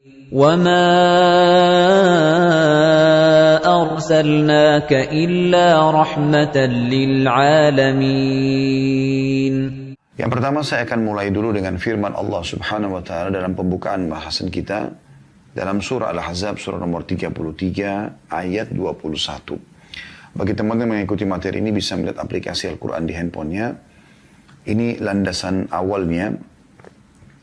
وَمَا أَرْسَلْنَاكَ إِلَّا رَحْمَةً لِلْعَالَمِينَ. Yang pertama saya akan mulai dulu dengan firman Allah Subhanahu wa taala dalam pembukaan bahasan kita dalam surah Al-Ahzab surah nomor 33 ayat 21. Bagi teman-teman yang mengikuti materi ini bisa melihat aplikasi Al-Quran di handphonenya. Ini landasan awalnya.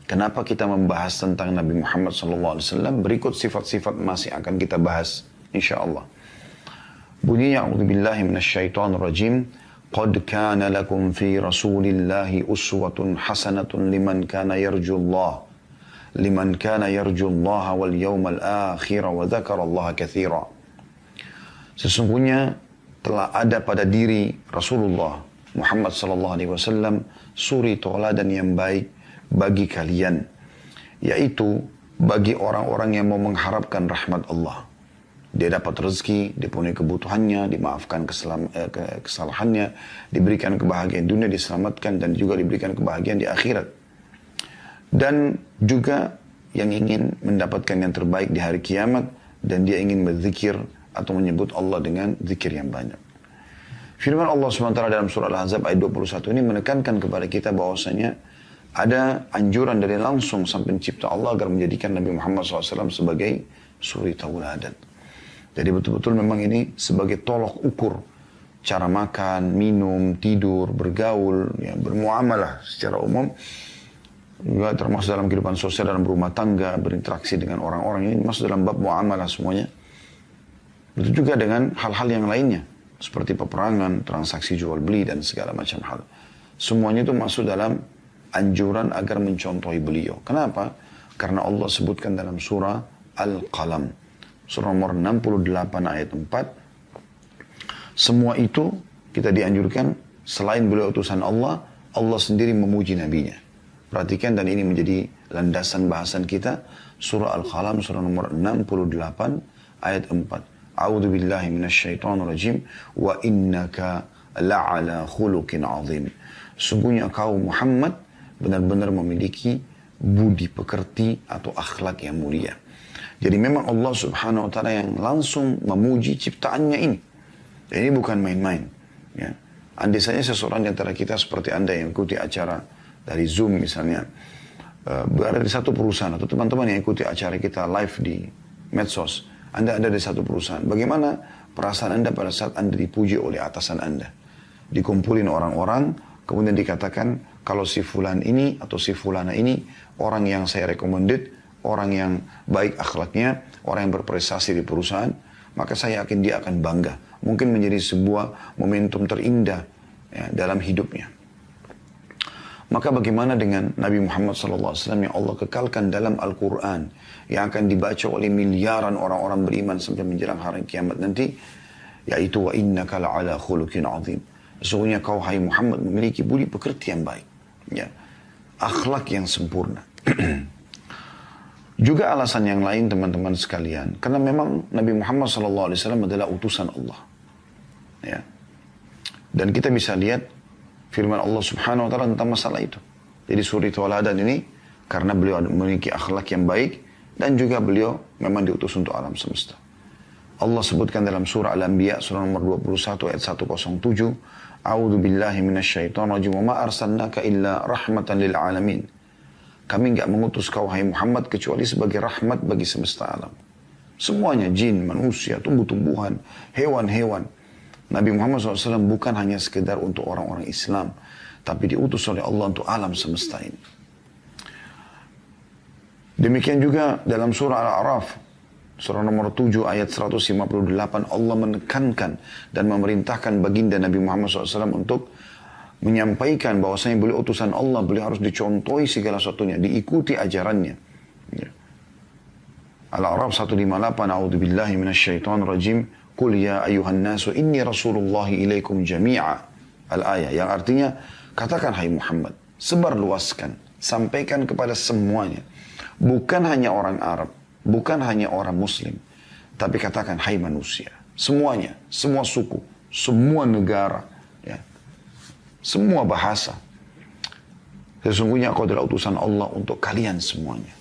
Kenapa kita membahas tentang Nabi Muhammad SAW? Berikut sifat-sifat masih akan kita bahas, insyaAllah. Bunyinya, A'udzubillahi minasyaitonirrajim. Qad kana lakum fi rasulillahi uswatun hasanatun liman kana yarjullah. Liman kana yarjullah wal yawmal akhir wa dzakarallaha katsira. Sesungguhnya telah ada pada diri Rasulullah Muhammad SAW suri tauladan yang baik bagi kalian, yaitu bagi orang-orang yang mau mengharapkan rahmat Allah. Dia dapat rezeki, dipenuhi kebutuhannya, dimaafkan kesalahannya, diberikan kebahagiaan dunia, diselamatkan, dan juga diberikan kebahagiaan di akhirat. Dan juga yang ingin mendapatkan yang terbaik di hari kiamat, dan dia ingin berzikir atau menyebut Allah dengan zikir yang banyak. Firman Allah SWT dalam surah Al-Ahzab ayat 21 ini menekankan kepada kita bahwasanya ada anjuran dari langsung sang pencipta Allah agar menjadikan Nabi Muhammad SAW sebagai suri tauladan. Jadi betul-betul memang ini sebagai tolok ukur cara makan, minum, tidur, bergaul, ya, bermuamalah secara umum. Juga termasuk dalam kehidupan sosial, dalam rumah tangga, berinteraksi dengan orang-orang, ini masuk dalam bab muamalah semuanya. Begitu juga dengan hal-hal yang lainnya, seperti peperangan, transaksi jual beli, dan segala macam hal. Semuanya itu masuk dalam anjuran agar mencontohi beliau. Kenapa? Karena Allah sebutkan dalam surah Al-Qalam, surah nomor 68 ayat 4. Semua itu kita dianjurkan, selain beliau utusan Allah, Allah sendiri memuji nabinya. Perhatikan, dan ini menjadi landasan bahasan kita. Surah Al-Qalam, surah nomor 68 ayat 4. A'udzu billahi minasyaitonir rajim. Wa innaka la'ala khuluqin 'azim. Sungguhnya kau Muhammad benar-benar memiliki budi pekerti atau akhlak yang mulia. Jadi memang Allah Subhanahu wa taala yang langsung memuji ciptaannya ini. Dan ini bukan main-main, ya. Andai saja seseorang di antara kita seperti Anda yang ikuti acara dari Zoom misalnya, berada di satu perusahaan, atau teman-teman yang ikuti acara kita live di medsos, Anda ada di satu perusahaan. Bagaimana perasaan Anda pada saat Anda dipuji oleh atasan Anda? Dikumpulin orang-orang, kemudian dikatakan, kalau si fulan ini atau si fulana ini orang yang saya recommended, orang yang baik akhlaknya, orang yang berprestasi di perusahaan, maka saya yakin dia akan bangga. Mungkin menjadi sebuah momentum terindah, ya, dalam hidupnya. Maka bagaimana dengan Nabi Muhammad SAW yang Allah kekalkan dalam Al-Quran, yang akan dibaca oleh miliaran orang-orang beriman sampai menjelang hari kiamat nanti, yaitu wa innaka la'ala khuluqin 'azim. Sesungguhnya kau hai Muhammad memiliki budi pekerti yang baik, ya, akhlak yang sempurna. Juga alasan yang lain teman-teman sekalian, karena memang Nabi Muhammad SAW adalah utusan Allah, ya. Dan kita bisa lihat firman Allah Subhanahu wa taala tentang masalah itu. Jadi suri tauladan ini karena beliau memiliki akhlak yang baik, dan juga beliau memang diutus untuk alam semesta. Allah sebutkan dalam surah Al-Anbiya surah nomor 21 ayat 107, A'udzu billahi minasyaitonir rajim. Wa ma arsalnaka illa rahmatan lil alamin. Kami enggak mengutus kau hai Muhammad kecuali sebagai rahmat bagi semesta alam. Semuanya, jin, manusia, tumbuh-tumbuhan, hewan-hewan. Nabi Muhammad SAW bukan hanya sekedar untuk orang-orang Islam, tapi diutus oleh Allah untuk alam semesta ini. Demikian juga dalam surah Al-A'raf, surah nomor 7 ayat 158, Allah menekankan dan memerintahkan baginda Nabi Muhammad SAW untuk menyampaikan bahwasanya beliau utusan Allah, beliau harus dicontohi segala sesuatunya, diikuti ajarannya. Ya. Al-A'raf 158, A'udzubillahi minasyaitonirrajim, Qul ya ayuhan nasu inni rasulullahi ilaikum jami'a. Al-ayah, yang artinya, katakan hai Muhammad, sebarluaskan, sampaikan kepada semuanya. Bukan hanya orang Arab, bukan hanya orang Muslim, tapi katakan hai manusia, semuanya, semua suku, semua negara, ya, semua bahasa. Sesungguhnya aku adalah utusan Allah untuk kalian semuanya.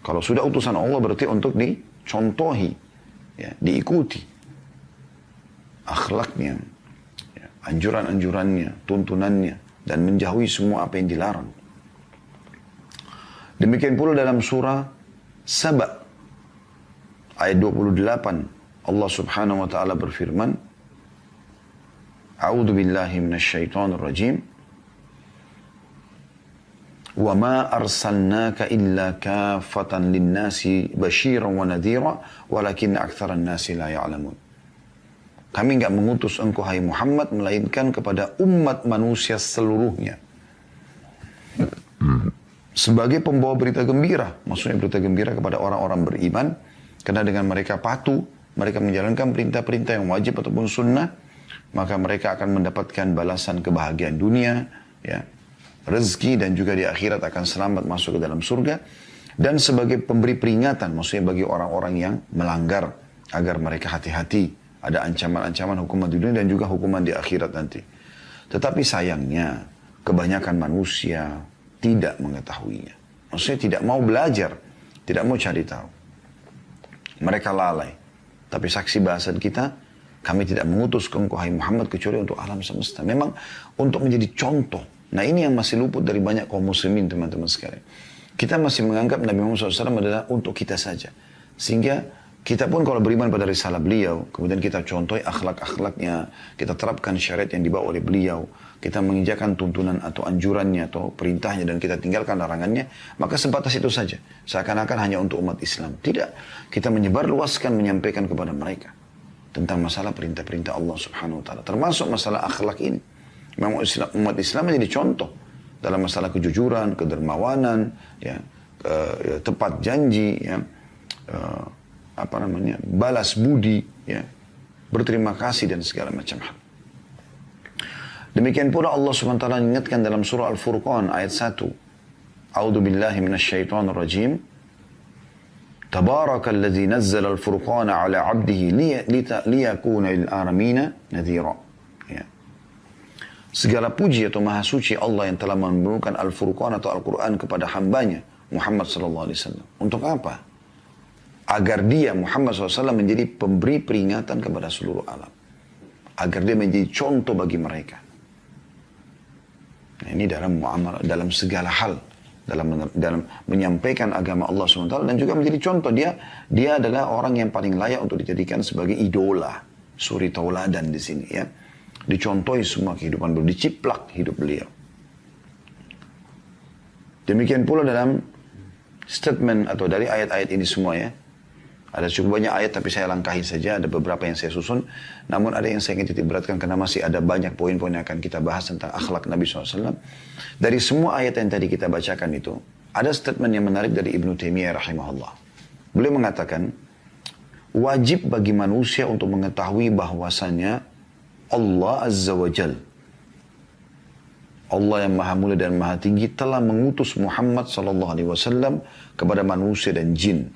Kalau sudah utusan Allah berarti untuk dicontohi, ya, diikuti akhlaknya, ya, anjuran-anjurannya, tuntunannya, dan menjauhi semua apa yang dilarang. Demikian pula dalam surah Saba ayat 28 Allah Subhanahu wa taala berfirman, A'udzu billahi minasyaitonir rajim. Wa ma arsalnaka illa kaffatan lin-nasi basyiran wa nadhira walakin aktsaran nasi la ya'lamun. Kami enggak mengutus engkau hai Muhammad melainkan kepada umat manusia seluruhnya sebagai pembawa berita gembira. Maksudnya berita gembira kepada orang-orang beriman, karena dengan mereka patuh, mereka menjalankan perintah-perintah yang wajib ataupun sunnah, maka mereka akan mendapatkan balasan kebahagiaan dunia, ya, rezeki, dan juga di akhirat akan selamat masuk ke dalam surga. Dan sebagai pemberi peringatan, maksudnya bagi orang-orang yang melanggar, agar mereka hati-hati. Ada ancaman-ancaman hukuman di dunia dan juga hukuman di akhirat nanti. Tetapi sayangnya, kebanyakan manusia tidak mengetahuinya. Maksudnya tidak mau belajar, tidak mau cari tahu. Mereka lalai. Tapi saksi bahasan kita, kami tidak mengutus ke engkau hai Muhammad kecuali untuk alam semesta. Memang untuk menjadi contoh. Nah ini yang masih luput dari banyak kaum muslimin, teman-teman sekalian. Kita masih menganggap Nabi Muhammad SAW adalah untuk kita saja. Sehingga kita pun kalau beriman pada risalah beliau, kemudian kita contohi akhlak-akhlaknya, kita terapkan syariat yang dibawa oleh beliau, kita menginjakan tuntunan atau anjurannya atau perintahnya dan kita tinggalkan larangannya, maka sebatas itu saja. Seakan-akan hanya untuk umat Islam. Tidak. Kita menyebarluaskan, menyampaikan kepada mereka tentang masalah perintah-perintah Allah Subhanahu wa taala, termasuk masalah akhlak ini. Memang umat Islam menjadi contoh dalam masalah kejujuran, kedermawanan, ya, tepat janji, ya, balas budi, ya, berterima kasih dan segala macam hal. Demikian pula Allah SWT ingatkan dalam surah Al-Furqan ayat 1. A'udzu billahi minasyaitonir rajim. Tabarakalladzi nazzala al-furqana 'ala 'abdihi liyakuna lil alamina nadhira. Ya. Segala puji atau maha suci Allah yang telah menurunkan Al-Furqan atau Al-Quran kepada hambanya Muhammad sallallahu alaihi wasallam. Untuk apa? Agar dia Muhammad SAW menjadi pemberi peringatan kepada seluruh alam. Agar dia menjadi contoh bagi mereka. Nah, ini dalam muamalah, dalam segala hal, dalam menyampaikan agama Allah SWT dan juga menjadi contoh. Dia adalah orang yang paling layak untuk dijadikan sebagai idola, suri tauladan di sini, ya. Dicontohi semua kehidupan beliau, diciplak hidup beliau. Demikian pula dalam statement atau dari ayat-ayat ini semua, ya. Ada cukup banyak ayat tapi saya langkahi saja, ada beberapa yang saya susun. Namun ada yang saya ingin titik beratkan karena masih ada banyak poin-poin yang akan kita bahas tentang akhlak Nabi SAW. Dari semua ayat yang tadi kita bacakan itu, ada statement yang menarik dari Ibnu Taimiyah rahimahullah. Beliau mengatakan, wajib bagi manusia untuk mengetahui bahwasannya Allah Azza wa Jal, Allah yang maha mulia dan maha tinggi telah mengutus Muhammad SAW kepada manusia dan jin.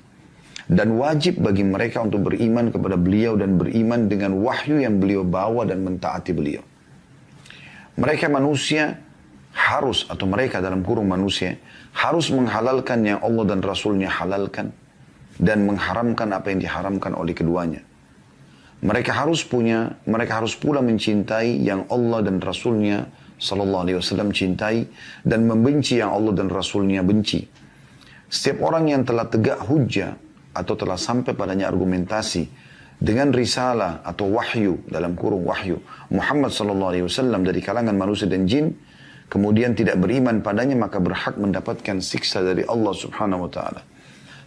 Dan wajib bagi mereka untuk beriman kepada beliau dan beriman dengan wahyu yang beliau bawa dan mentaati beliau. Mereka manusia harus, atau mereka dalam kurung manusia, harus menghalalkan yang Allah dan Rasulnya halalkan dan mengharamkan apa yang diharamkan oleh keduanya. Mereka harus pula mencintai yang Allah dan Rasulnya Sallallahu Alaihi Wasallam cintai dan membenci yang Allah dan Rasulnya benci. Setiap orang yang telah tegak hujjah atau telah sampai padanya argumentasi dengan risalah atau wahyu, dalam kurung wahyu, Muhammad SAW dari kalangan manusia dan jin, kemudian tidak beriman padanya, maka berhak mendapatkan siksa dari Allah Subhanahu Wa Taala.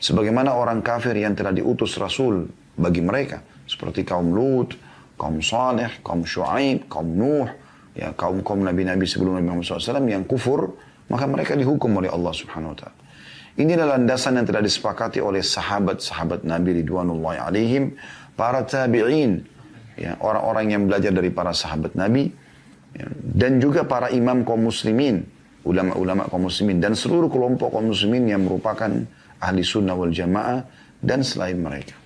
Sebagaimana orang kafir yang telah diutus Rasul bagi mereka, seperti kaum Lut, kaum Saleh, kaum Shu'aib, kaum Nuh, ya, kaum-kaum nabi-nabi sebelum Nabi Muhammad SAW yang kufur, maka mereka dihukum oleh Allah Subhanahu Wa Taala. Inilah landasan yang telah disepakati oleh sahabat-sahabat Nabi Ridwanullahi alaihim, para tabi'in, ya, orang-orang yang belajar dari para sahabat Nabi, ya, dan juga para imam kaum muslimin, ulama-ulama kaum muslimin, dan seluruh kelompok kaum muslimin yang merupakan ahli sunnah wal jamaah dan selain mereka.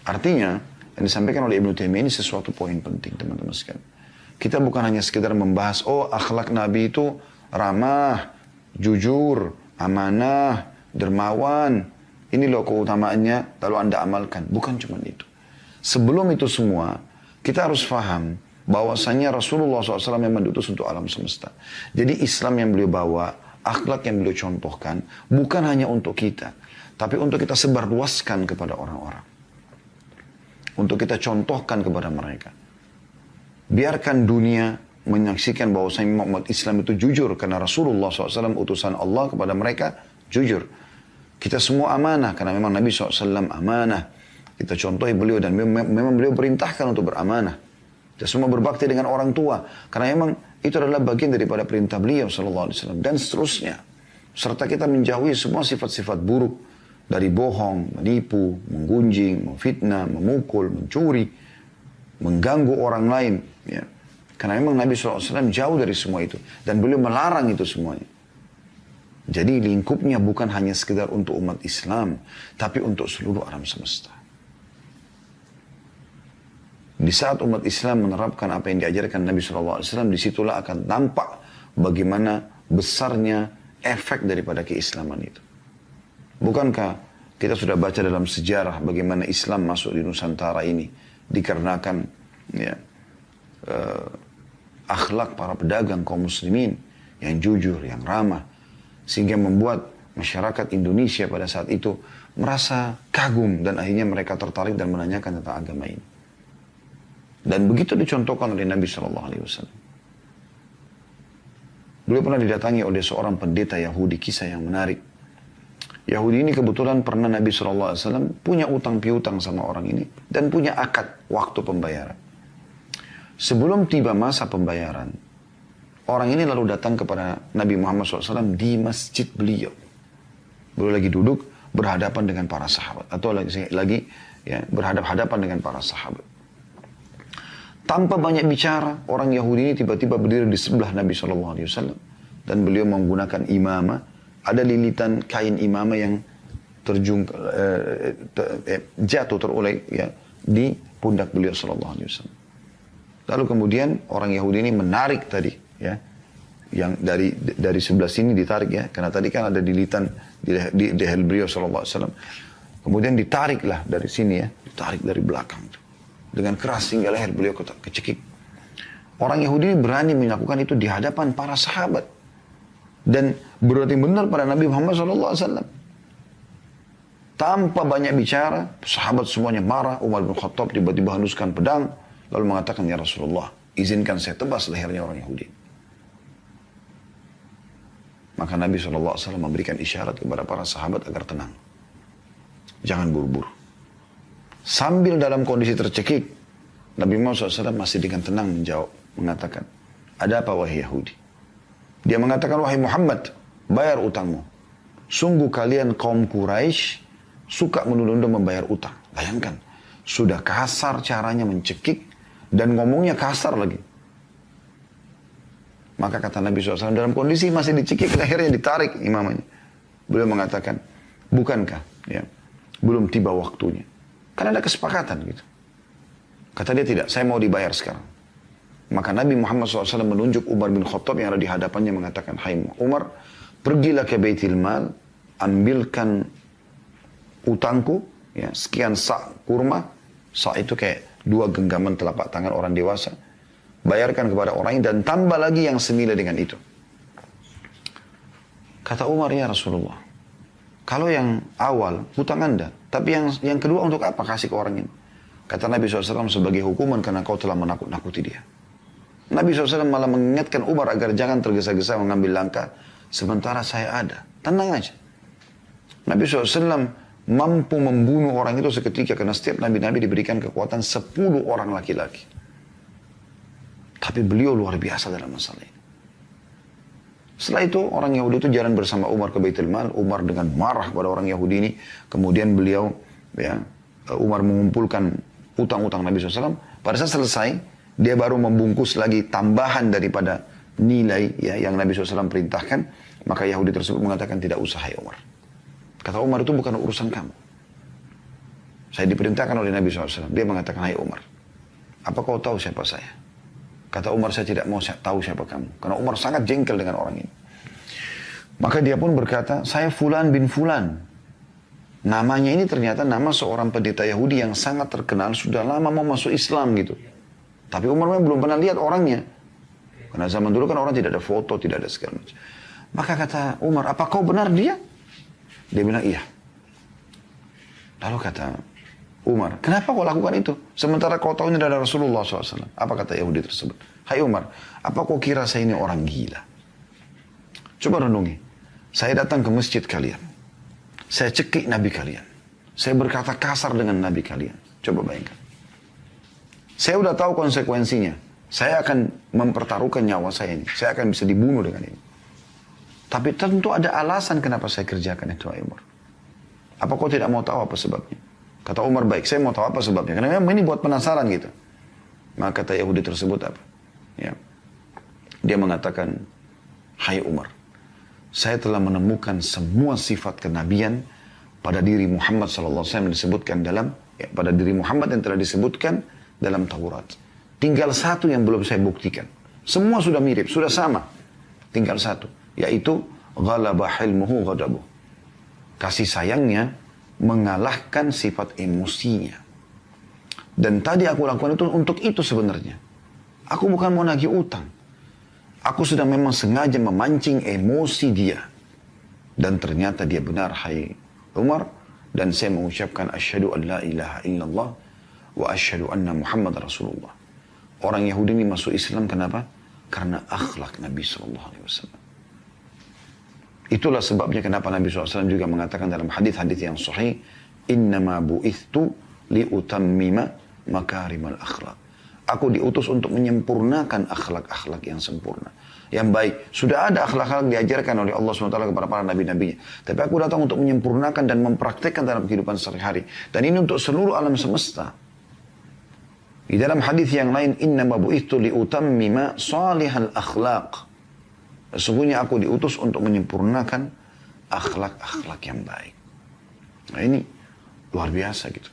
Artinya, yang disampaikan oleh Ibnu Taimiyah ini sesuatu poin penting, teman-teman sekalian. Kita bukan hanya sekedar membahas, oh akhlak Nabi itu ramah, jujur, amanah, dermawan, ini loh keutamaannya, lalu Anda amalkan. Bukan cuma itu. Sebelum itu semua, kita harus paham bahwasanya Rasulullah SAW memang diutus untuk alam semesta. Jadi Islam yang beliau bawa, akhlak yang beliau contohkan, bukan hanya untuk kita, tapi untuk kita sebarluaskan kepada orang-orang. Untuk kita contohkan kepada mereka. Biarkan dunia menyaksikan bahwasanya umat Islam itu jujur, karena Rasulullah SAW utusan Allah kepada mereka jujur. Kita semua amanah, karena memang Nabi SAW amanah. Kita contohi beliau dan memang beliau perintahkan untuk beramanah. Kita semua berbakti dengan orang tua, karena memang itu adalah bagian daripada perintah beliau SAW, dan seterusnya. Serta kita menjauhi semua sifat-sifat buruk, dari bohong, menipu, menggunjing, memfitnah, memukul, mencuri, mengganggu orang lain. Ya. Karena memang Nabi SAW jauh dari semua itu, dan beliau melarang itu semuanya. Jadi lingkupnya bukan hanya sekedar untuk umat Islam, tapi untuk seluruh alam semesta. Di saat umat Islam menerapkan apa yang diajarkan Nabi SAW, disitulah akan nampak bagaimana besarnya efek daripada keislaman itu. Bukankah kita sudah baca dalam sejarah bagaimana Islam masuk di Nusantara ini dikarenakan ya, akhlak para pedagang kaum muslimin yang jujur, yang ramah, sehingga membuat masyarakat Indonesia pada saat itu merasa kagum dan akhirnya mereka tertarik dan menanyakan tentang agama ini. Dan begitu dicontohkan oleh Nabi SAW. Beliau pernah didatangi oleh seorang pendeta Yahudi, kisah yang menarik. Yahudi ini kebetulan pernah Nabi SAW punya utang piutang sama orang ini, dan punya akad waktu pembayaran. Sebelum tiba masa pembayaran, orang ini lalu datang kepada Nabi Muhammad SAW di masjid beliau. Beliau lagi duduk berhadapan dengan para sahabat, atau lagi ya, berhadap-hadapan dengan para sahabat. Tanpa banyak bicara, orang Yahudi ini tiba-tiba berdiri di sebelah Nabi SAW. Dan beliau menggunakan imamah. Ada lilitan kain imamah yang jatuh terulai ya, di pundak beliau SAW. Lalu kemudian orang Yahudi ini menarik tadi. Ya, yang dari sebelah sini ditarik ya. Karena tadi kan ada lilitan di leher beliau SAW. Kemudian ditariklah dari sini ya. Ditarik dari belakang itu. Dengan keras hingga leher beliau kecekik. Orang Yahudi ini berani melakukan itu di hadapan para sahabat. Dan berarti benar pada Nabi Muhammad SAW. Tanpa banyak bicara, sahabat semuanya marah. Umar bin Khattab tiba-tiba henuskan pedang. Lalu mengatakan, ya Rasulullah, izinkan saya tebas lehernya orang Yahudi. Maka Nabi SAW memberikan isyarat kepada para sahabat agar tenang. Jangan buru-buru. Sambil dalam kondisi tercekik, Nabi Muhammad SAW masih dengan tenang menjawab, mengatakan, ada apa wahai Yahudi? Dia mengatakan, wahai Muhammad, bayar utangmu. Sungguh kalian kaum Quraisy suka menunda-nunda membayar utang. Bayangkan, sudah kasar caranya mencekik dan ngomongnya kasar lagi. Maka kata Nabi SAW, dalam kondisi masih dicekik, akhirnya ditarik imamanya. Beliau mengatakan, bukankah ya, belum tiba waktunya? Karena ada kesepakatan gitu. Kata dia tidak, saya mau dibayar sekarang. Maka Nabi Muhammad SAW menunjuk Umar bin Khattab yang ada di hadapannya mengatakan, hai Umar, pergilah ke Baitul Mal, ambilkan utangku, ya, sekian sa' kurma. Sa' itu kayak 2 genggaman telapak tangan orang dewasa. Bayarkan kepada orang ini dan tambah lagi yang senilai dengan itu. Kata Umar, ya Rasulullah, kalau yang awal, hutang Anda. Tapi yang kedua untuk apa kasih ke orang ini? Kata Nabi SAW, sebagai hukuman karena kau telah menakut-nakuti dia. Nabi SAW malah mengingatkan Umar agar jangan tergesa-gesa mengambil langkah. Sementara saya ada. Tenang aja. Nabi SAW mampu membunuh orang itu seketika. Karena setiap Nabi-Nabi diberikan kekuatan 10 orang laki-laki. Tapi beliau luar biasa dalam masalah ini. Setelah itu orang Yahudi itu jalan bersama Umar ke Baitul Mal. Umar dengan marah pada orang Yahudi ini. Kemudian beliau, ya, Umar mengumpulkan utang-utang Nabi SAW. Pada saat selesai, dia baru membungkus lagi tambahan daripada nilai ya, yang Nabi SAW perintahkan. Maka Yahudi tersebut mengatakan, tidak usah hai Umar. Kata Umar, itu bukan urusan kamu. Saya diperintahkan oleh Nabi SAW. Dia mengatakan, hai Umar, apa kau tahu siapa saya? Kata Umar, saya tidak mau tahu siapa kamu. Karena Umar sangat jengkel dengan orang ini. Maka dia pun berkata, saya Fulan bin Fulan. Namanya ini ternyata nama seorang pendeta Yahudi yang sangat terkenal, sudah lama mau masuk Islam gitu. Tapi Umar belum pernah lihat orangnya. Karena zaman dulu kan orang tidak ada foto, tidak ada segala macam. Maka kata Umar, apa kau benar dia? Dia bilang, iya. Lalu kata Umar, kenapa kau lakukan itu? Sementara kau tahu ini adalah Rasulullah SAW. Apa kata Yahudi tersebut? Hai Umar, apa kau kira saya ini orang gila? Coba renungi. Saya datang ke masjid kalian. Saya cekik Nabi kalian. Saya berkata kasar dengan Nabi kalian. Coba bayangkan. Saya udah tahu konsekuensinya. Saya akan mempertaruhkan nyawa saya ini. Saya akan bisa dibunuh dengan ini. Tapi tentu ada alasan kenapa saya kerjakan itu, Umar. Apa kau tidak mau tahu apa sebabnya? Kata Umar, baik, saya mau tahu apa sebabnya. Karena memang ini buat penasaran gitu. Maka kata Yahudi tersebut apa? Ya. Dia mengatakan, hai Umar, saya telah menemukan semua sifat kenabian pada diri Muhammad SAW yang disebutkan dalam, pada diri Muhammad yang telah disebutkan dalam Taurat. Tinggal satu yang belum saya buktikan. Semua sudah mirip, sudah sama. Tinggal satu, yaitu ghalaba hilmuhu ghadabuh. Kasih sayangnya mengalahkan sifat emosinya. Dan tadi aku lakukan itu untuk itu sebenarnya. Aku bukan mau nagih utang. Aku sudah memang sengaja memancing emosi dia. Dan ternyata dia benar, hai Umar. Dan saya mengucapkan asyhadu an la ilaha illallah wa asyhadu anna Muhammad Rasulullah. Orang Yahudi ini masuk Islam kenapa? Karena akhlak Nabi SAW. Itulah sebabnya kenapa Nabi SAW juga mengatakan dalam hadis-hadis yang sahih, innama bu'ithtu liutammima makarimal akhlak. Aku diutus untuk menyempurnakan akhlak-akhlak yang sempurna. Yang baik. Sudah ada akhlak-akhlak diajarkan oleh Allah SWT kepada para nabi-nabinya. Tapi aku datang untuk menyempurnakan dan mempraktekkan dalam kehidupan sehari-hari. Dan ini untuk seluruh alam semesta. Di dalam hadis yang lain, innama bu'ithtu liutammima salihal akhlaq. Sesungguhnya aku diutus untuk menyempurnakan akhlak-akhlak yang baik. Nah ini luar biasa gitu.